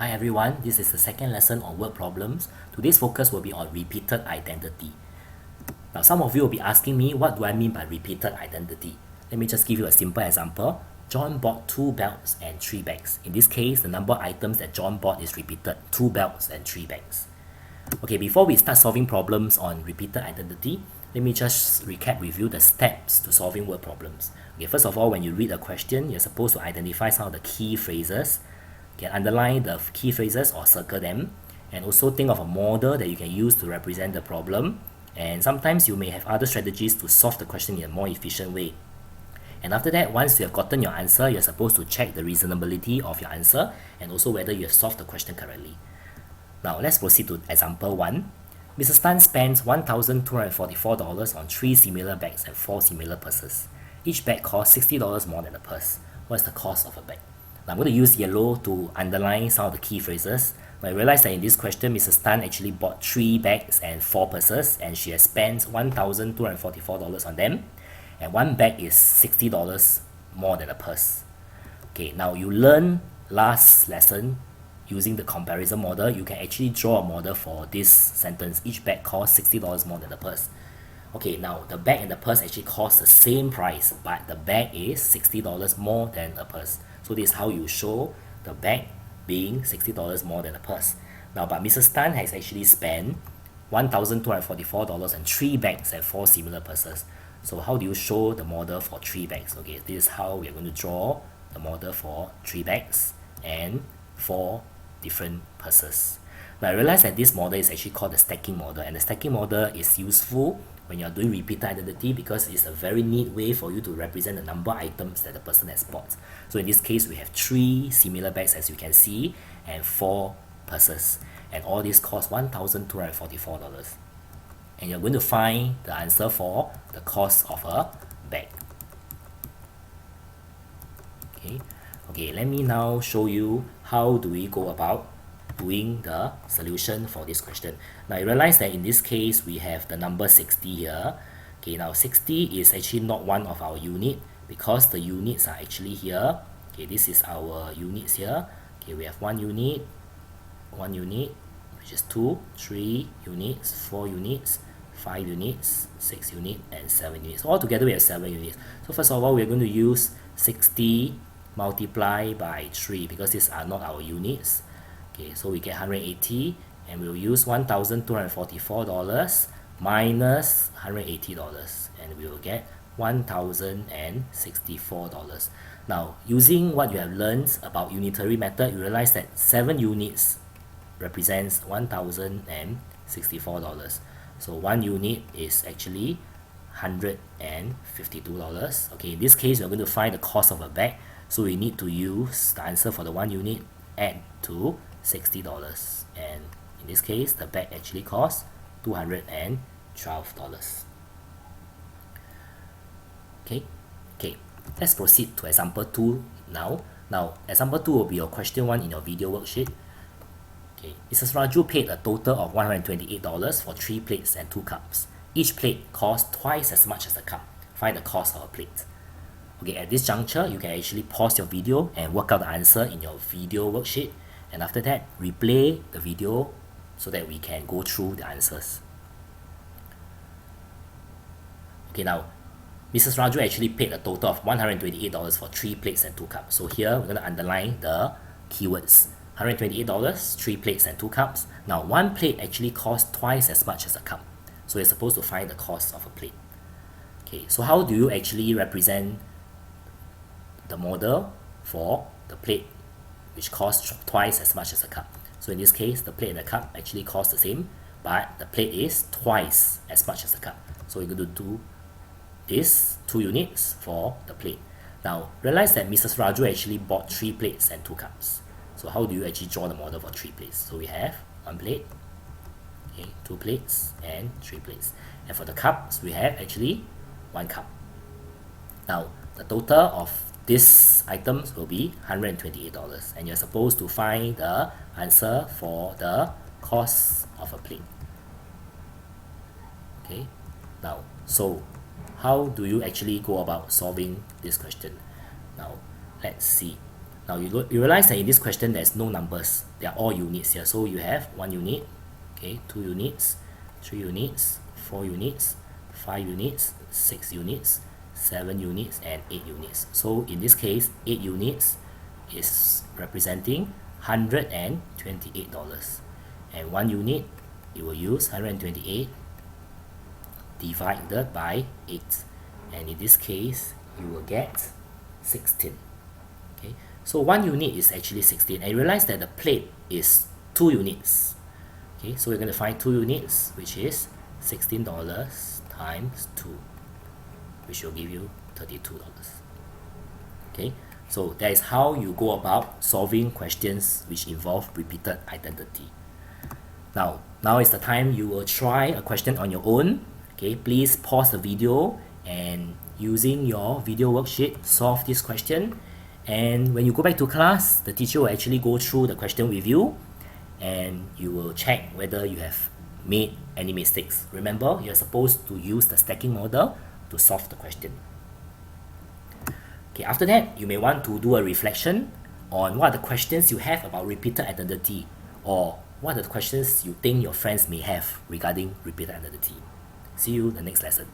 Hi everyone, this is the second lesson on word problems. Today's focus will be on repeated identity. Now some of you will be asking me, what do I mean by repeated identity? Let me just give you a simple example. John bought 2 belts and 3 bags. In this case, the number of items that John bought is repeated, 2 belts and 3 bags. Okay, before we start solving problems on repeated identity, let me just recap with you the steps to solving word problems. Okay, first of all, when you read a question, you're supposed to identify some of the key phrases. You can underline the key phrases or circle them, and also think of a model that you can use to represent the problem. And sometimes you may have other strategies to solve the question in a more efficient way. And after that, once you have gotten your answer, you're supposed to check the reasonability of your answer and also whether you have solved the question correctly. Now let's proceed to example 1. Mrs. Tan spends $1,244 on 3 similar bags and 4 similar purses. Each bag costs $60 more than the purse. What is the cost of a bag? Now I'm going to use yellow to underline some of the key phrases. I realized that in this question, Mrs. Tan actually bought 3 bags and 4 purses, and she has spent $1,244 on them, and one bag is $60 more than a purse. Okay, now you learn last lesson using the comparison model, you can actually draw a model for this sentence. Each bag costs $60 more than the purse. Okay, now the bag and the purse actually cost the same price, but the bag is $60 more than a purse. So this is how you show the bag being $60 more than a purse. Now, but Mrs. Tan has actually spent $1,244 on 3 bags and 4 similar purses. So how do you show the model for 3 bags? Okay, this is how we are going to draw the model for 3 bags and 4 different purses. Now I realize that this model is actually called the stacking model, and the stacking model is useful when you are doing repeated identity because it's a very neat way for you to represent the number of items that the person has bought. So in this case, we have 3 similar bags as you can see and 4 purses, and all this cost $1,244. And you're going to find the answer for the cost of a bag. Okay, let me now show you how do we go about doing the solution for this question. Now I realize that in this case we have the number 60 here. Okay, now 60 is actually not one of our unit because the units are actually here. Okay, this is our units here. Okay, we have 1 unit, which is 2, 3 units, 4 units, 5 units, 6 units, and 7 units. So altogether we have 7 units. So first of all, we're going to use 60 multiply by 3 because these are not our units. Okay, so we get 180, and we'll use $1,244 minus $180, and we will get $1,064. Now, using what you have learned about unitary method, you realize that 7 units represents $1,064. So 1 unit is actually $152. Okay, in this case, we're going to find the cost of a bag. So we need to use the answer for the 1 unit, add to $60. And in this case, the bag actually costs $212. Okay, let's proceed to example 2 now. Now, example 2 will be your question 1 in your video worksheet. Okay, Mrs. Raju paid a total of $128 for 3 plates and 2 cups. Each plate costs twice as much as a cup. Find the cost of a plate. Okay, at this juncture, you can actually pause your video and work out the answer in your video worksheet. And after that, replay the video so that we can go through the answers. Okay, now, Mrs. Raju actually paid a total of $128 for 3 plates and 2 cups. So here, we're going to underline the keywords. $128, 3 plates and 2 cups. Now, 1 plate actually costs twice as much as a cup. So you're supposed to find the cost of a plate. Okay, so how do you actually represent the model for the plate which costs twice as much as a cup? So in this case, the plate and the cup actually cost the same, but the plate is twice as much as the cup. So we're going to do this 2 units for the plate. Now realize that Mrs. Raju actually bought 3 plates and 2 cups. So how do you actually draw the model for 3 plates? So we have 1 plate, okay, 2 plates and 3 plates. And for the cups, we have actually 1 cup. Now the total of these items will be $128, and you're supposed to find the answer for the cost of a plate. Okay, now, so how do you actually go about solving this question? Now, let's see. Now you realize that in this question there's no numbers. They are all units here. So you have 1 unit, okay, 2 units, 3 units, 4 units, 5 units, 6 units, 7 units, and 8 units. So in this case, 8 units is representing $128. And 1 unit, you will use 128 divided by 8. And in this case, you will get 16. Okay, so 1 unit is actually 16. And you realize that the plate is 2 units. Okay, so we're going to find 2 units, which is $16 times 2, which will give you $32. Okay, so that is how you go about solving questions which involve repeated identity. Now is the time you will try a question on your own. Okay, please pause the video and using your video worksheet, solve this question. And when you go back to class, the teacher will actually go through the question with you and you will check whether you have made any mistakes. Remember, you're supposed to use the stacking model to solve the question. Okay, after that, you may want to do a reflection on what are the questions you have about repeated identity, or what are the questions you think your friends may have regarding repeated identity. See you in the next lesson.